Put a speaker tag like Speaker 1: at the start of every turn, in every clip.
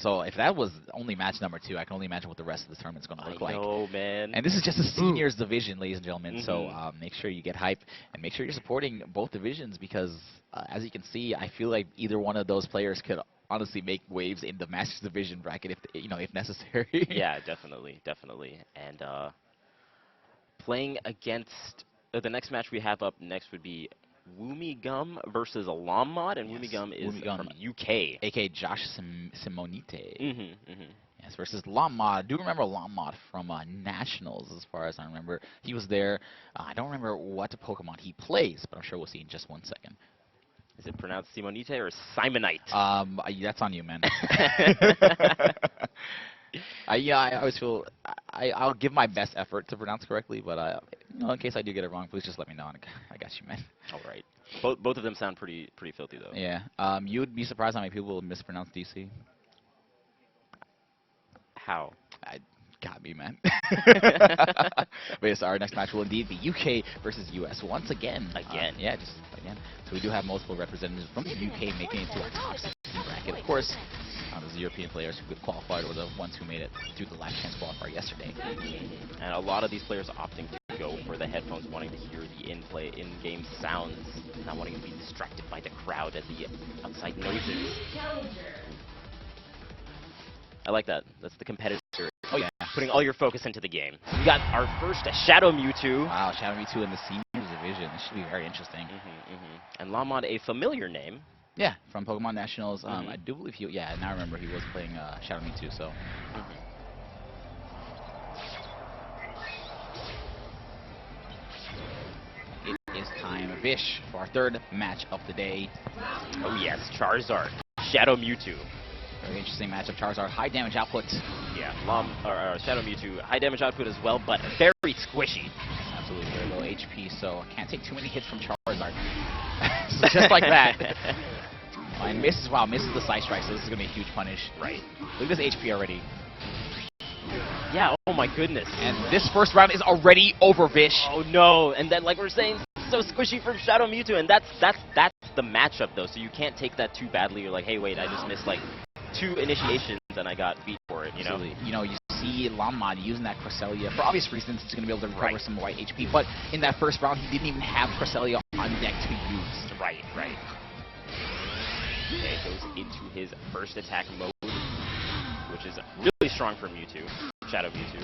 Speaker 1: So if that was only match number 2, I can only imagine what the rest of the tournament's going to look like.
Speaker 2: I know, man.
Speaker 1: And this is just a seniors division, ladies and gentlemen.
Speaker 2: Mm-hmm.
Speaker 1: So make sure you get hype and make sure you're supporting both divisions because, as you can see, I feel like either one of those players could honestly make waves in the Masters division bracket if necessary.
Speaker 2: Yeah, definitely, definitely. And playing against the next match we have up next would be Woomy versus LoM, and
Speaker 1: Yes,
Speaker 2: Woomy is
Speaker 1: Woomy
Speaker 2: from UK.
Speaker 1: A.K.A. Josh Simonite.
Speaker 2: Mm-hmm, mm-hmm.
Speaker 1: Yes, versus LoM. I do remember LoM from Nationals, as far as I remember. He was there. I don't remember what Pokemon he plays, but I'm sure we'll see in just 1 second.
Speaker 2: Is it pronounced Simonite or Simonite?
Speaker 1: That's on you, man. Yeah, I always feel I'll give my best effort to pronounce correctly, but in case I do get it wrong, please just let me know. I got you, man.
Speaker 2: All right. Both of them sound pretty filthy though.
Speaker 1: Yeah. You would be surprised how many people will mispronounce DC.
Speaker 2: How?
Speaker 1: Got me, man. But yes, our next match will indeed be UK versus US once again. Yeah, just again. So we do have multiple representatives from the UK making it to our top 16 bracket. Of course, the European players who qualified or the ones who made it through the last chance qualifier yesterday.
Speaker 2: And a lot of these players opting to go for the headphones, wanting to hear the in-game sounds, not wanting to be distracted by the crowd and the outside noises. I like that. That's the competitive spirit.
Speaker 1: Oh yeah.
Speaker 2: Putting all your focus into the game. We got our first Shadow Mewtwo.
Speaker 1: Wow, Shadow Mewtwo in the seniors division. This should be very interesting.
Speaker 2: And LoM, a familiar name.
Speaker 1: Yeah, from Pokemon Nationals. I do believe now I remember he was playing Shadow Mewtwo, so. It is time, Vish, for our third match of the day.
Speaker 2: Oh yes, Charizard, Shadow Mewtwo.
Speaker 1: Very interesting matchup. Charizard, high damage output.
Speaker 2: Yeah, Shadow Mewtwo, high damage output as well, but very squishy.
Speaker 1: Absolutely, very low HP, so can't take too many hits from Charizard. So just like that. And misses the side strike, so this is going to be a huge punish.
Speaker 2: Right.
Speaker 1: Look at this HP already.
Speaker 2: Yeah, oh my goodness.
Speaker 1: And this first round is already over, Vish.
Speaker 2: Oh no, and then like we're saying, so squishy from Shadow Mewtwo, and that's the matchup though, so you can't take that too badly. You're like, hey wait, I just missed like 2 initiations and I got beat for it, you know?
Speaker 1: Absolutely. You see LoM using that Cresselia. For obvious reasons, he's going to be able to recover some white HP, but in that first round, he didn't even have Cresselia on deck to use.
Speaker 2: Right. Okay, goes into his first attack mode, which is really strong for Mewtwo, Shadow Mewtwo.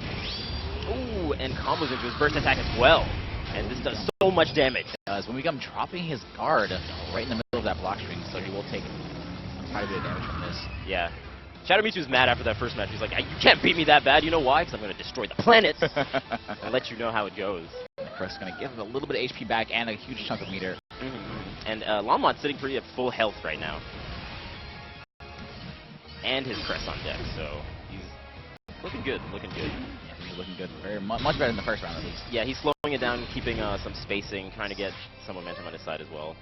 Speaker 2: Ooh, and combos into his burst attack as well. And this does so much damage.
Speaker 1: When we come dropping his guard right in the middle of that block string, so he will take quite a bit of damage from this.
Speaker 2: Yeah. Shadow Mewtwo's mad after that first match. He's like, you can't beat me that bad. You know why? Because I'm going to destroy the planet and let you know how it goes.
Speaker 1: Chris is going to give him a little bit of HP back and a huge chunk of meter.
Speaker 2: And LoM's sitting pretty at full health right now. And his crest on deck, so he's looking good,
Speaker 1: Yeah, he's looking good. Very much better than the first round, at least.
Speaker 2: Yeah, he's slowing it down, keeping some spacing, trying to get some momentum on his side as well.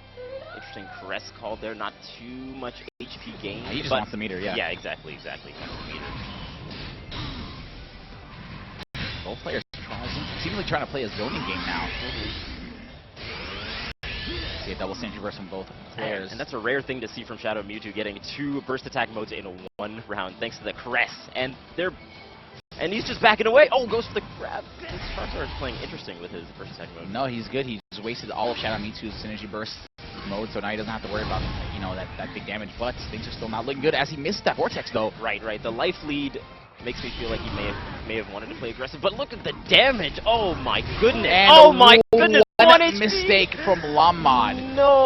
Speaker 2: Interesting crest called there, not too much HP gain.
Speaker 1: He just wants the meter, yeah.
Speaker 2: Yeah, exactly. He wants the meter.
Speaker 1: Both players seemingly trying to play a zoning game now. See a double synergy burst from both players.
Speaker 2: And that's a rare thing to see from Shadow Mewtwo, getting 2 burst attack modes in 1 round, thanks to the crest. And he's just backing away. Oh, goes for the grab. Charizard's playing interesting with his burst attack mode.
Speaker 1: No, he's good. He's wasted all of Shadow Mewtwo's synergy burst mode, so now he doesn't have to worry about that big damage. But things are still not looking good as he missed that vortex though.
Speaker 2: Right. The life lead makes me feel like he may have wanted to play aggressive, but look at the damage! Oh my goodness!
Speaker 1: And
Speaker 2: oh my goodness!
Speaker 1: One mistake from LoM.
Speaker 2: No,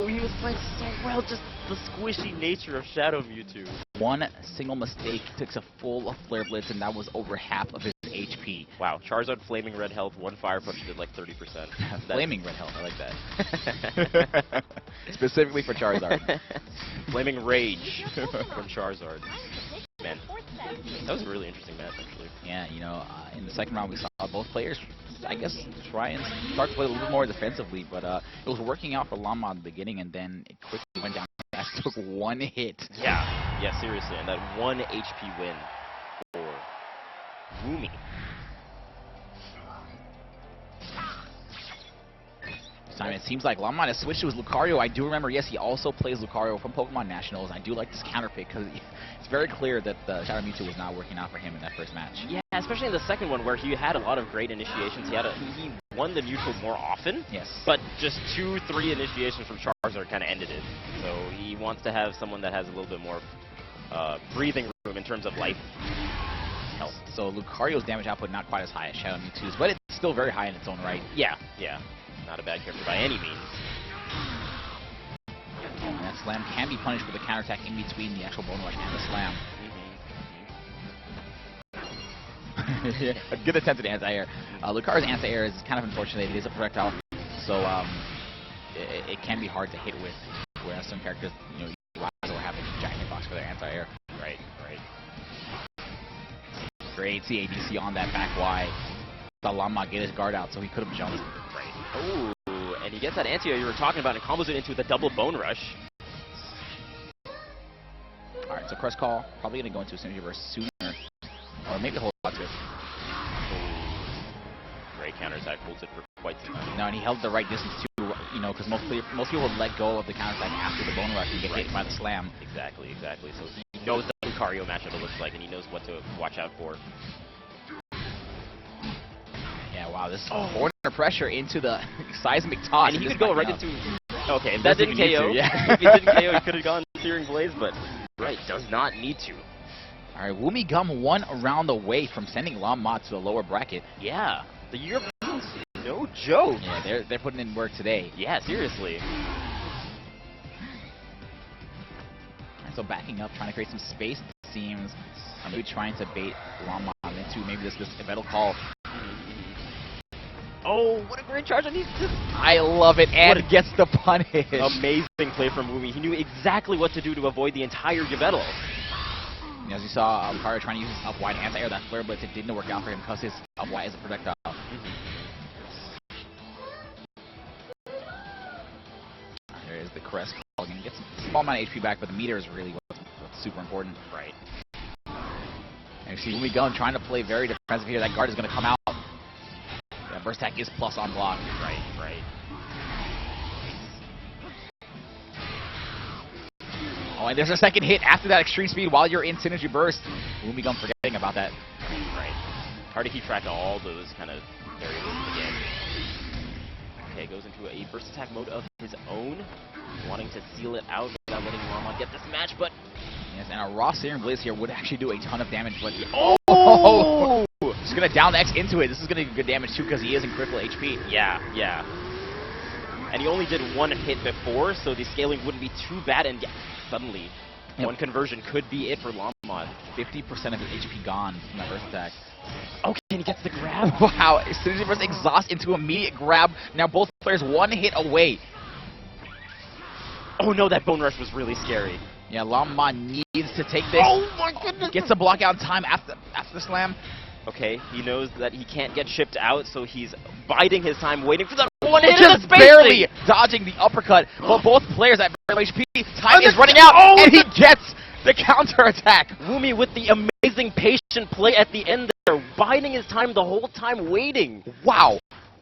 Speaker 2: he was playing so well. Just the squishy nature of Shadow Mewtwo.
Speaker 1: One single mistake took a full Flare Blitz, and that was over half of his HP.
Speaker 2: Wow, Charizard Flaming Red health, 1 Fire Punch did like 30%.
Speaker 1: Flaming Red health, I like that. Specifically for Charizard.
Speaker 2: Flaming Rage from Charizard. Man, that was a really interesting match, actually.
Speaker 1: Yeah, in the second round we saw both players, I guess, try and start to play a little bit more defensively, but it was working out for LoM at the beginning, and then it quickly went down. That took 1 hit.
Speaker 2: Yeah, seriously, and that 1 HP win for Woomy.
Speaker 1: this time. It seems like LoM has switched to his Lucario. I do remember, yes, he also plays Lucario from Pokemon Nationals. I do like this counter pick because it's very clear that the Shadow Mewtwo was not working out for him in that first match.
Speaker 2: Yeah, especially in the second one where he had a lot of great initiations. He won the neutral more often.
Speaker 1: Yes.
Speaker 2: But just 2-3 initiations from Charizard kind of ended it. So he wants to have someone that has a little bit more breathing room in terms of life health.
Speaker 1: So Lucario's damage output not quite as high as Shadow Mewtwo's, but it's still very high in its own right.
Speaker 2: Yeah. Not a bad character by any means.
Speaker 1: And that slam can be punished with a counterattack in between the actual Bone Rush and the slam. A good attempt at anti-air. Lucario's anti-air is kind of unfortunate. It is a projectile, so it can be hard to hit with, whereas some characters, you know, will have a giant hitbox for their anti-air.
Speaker 2: Right.
Speaker 1: Great CADC on that back Y. The LoM get his guard out, so he could have jumped.
Speaker 2: Right. Oh, and he gets that anti-air you were talking about and combos it into the double Bone Rush.
Speaker 1: Alright, so Crest Call, probably going to go into a synergy burst sooner. Or maybe hold on to it.
Speaker 2: Great counterattack, holds it for quite some time.
Speaker 1: No, and he held the right distance too, you know, because most people would let go of the counterattack after the Bone Rush and get hit by the slam.
Speaker 2: Exactly. So he knows the Lucario matchup it looks like, and he knows what to watch out for.
Speaker 1: Yeah, wow, this corner pressure into the seismic toss.
Speaker 2: And he could go right into... Okay, if
Speaker 1: That's
Speaker 2: that didn't KO,
Speaker 1: yeah.
Speaker 2: if he didn't KO, he could have gone Searing Blaze, but does not need to.
Speaker 1: Alright, Woomy Gum one around the way from sending LoM to the lower bracket.
Speaker 2: Yeah, the Europeans, no joke.
Speaker 1: Yeah, they're putting in work today.
Speaker 2: Yeah, seriously.
Speaker 1: And so backing up, trying to create some space, it seems. Maybe trying to bait LoM into maybe this Battle Call.
Speaker 2: Oh, what a great charge on these.
Speaker 1: I love it, and it gets the punish.
Speaker 2: Amazing play from Woomy. He knew exactly what to do to avoid the entire Yveltal.
Speaker 1: As you saw, Lucario trying to use his up wide anti-air, that flare blitz, it didn't work out for him because his up wide is a projectile. There is the Crest Call. Again, gets a small amount of HP back, but the meter is really what's super important.
Speaker 2: Right.
Speaker 1: And you see Woomy Gun trying to play very defensive here. That guard is going to come out. That burst attack is plus on block.
Speaker 2: Right.
Speaker 1: Oh, and there's a second hit after that extreme speed while you're in Synergy Burst. Woomy Gun forgetting about that.
Speaker 2: Right. Hard to keep track of all those kind of variables again. Okay, goes into a burst attack mode of his own, wanting to seal it out without letting LoM get this match, but...
Speaker 1: Yes, and a raw Searing Blaze here would actually do a ton of damage, but... Oh! Just gonna down the X into it. This is gonna do good damage too because he is in critical HP.
Speaker 2: Yeah. And he only did one hit before, so the scaling wouldn't be too bad, and suddenly, one conversion could be it for LoM.
Speaker 1: 50% of his HP gone from that burst attack.
Speaker 2: Okay, and he gets the grab.
Speaker 1: Wow, Synergy Burst exhaust into immediate grab. Now both players one hit away.
Speaker 2: Oh no, that Bone Rush was really scary.
Speaker 1: Yeah, LoM needs to take this.
Speaker 2: Oh my goodness!
Speaker 1: Gets the block out in time after the slam.
Speaker 2: Okay, he knows that he can't get shipped out, so he's biding his time, waiting for that one hit
Speaker 1: just
Speaker 2: in the
Speaker 1: barely dodging the uppercut. But both players at very low HP. Time is running out, and he gets the counter attack.
Speaker 2: Woomy with the amazing patient play at the end there, biding his time the whole time, waiting.
Speaker 1: Wow.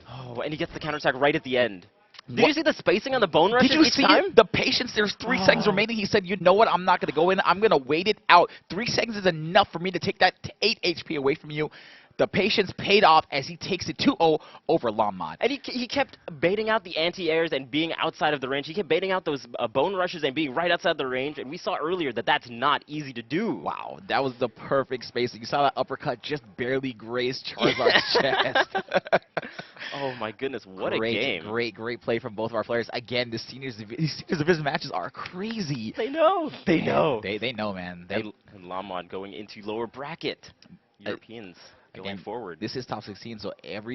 Speaker 2: Oh, and he gets the counter attack right at the end. Did you see the spacing on the Bone Rush?
Speaker 1: Did you see the patience? There's 3 seconds remaining. He said, you know what? I'm not going to go in. I'm going to wait it out. 3 seconds is enough for me to take that 8 HP away from you. The patience paid off as he takes it 2-0 over LoM.
Speaker 2: And he kept baiting out the anti-airs and being outside of the range. He kept baiting out those Bone Rushes and being right outside the range. And we saw earlier that that's not easy to do.
Speaker 1: Wow, that was the perfect spacing. You saw that uppercut just barely graze Charizard's chest.
Speaker 2: Oh my goodness, what a game.
Speaker 1: Great play from both of our players. Again, these seniors division matches are crazy.
Speaker 2: They know. They know.
Speaker 1: They know, man.
Speaker 2: And LoM going into lower bracket. Europeans. Going forward.
Speaker 1: This is top 16, so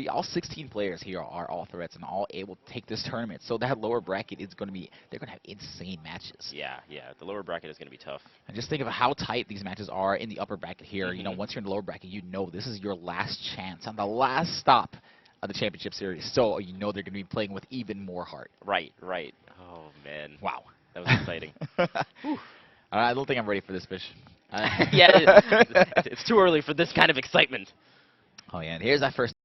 Speaker 1: all 16 players here are all threats and all able to take this tournament. So that lower bracket is going to be, they're going to have insane matches.
Speaker 2: Yeah, the lower bracket is going to be tough.
Speaker 1: And just think of how tight these matches are in the upper bracket here. You know, once you're in the lower bracket, you know this is your last chance on the last stop of the championship series. So you know they're going to be playing with even more heart.
Speaker 2: Right. Oh, man.
Speaker 1: Wow.
Speaker 2: That was exciting.
Speaker 1: I don't think I'm ready for this, Fish.
Speaker 2: Yeah, it's too early for this kind of excitement.
Speaker 1: Oh, yeah, and here's that first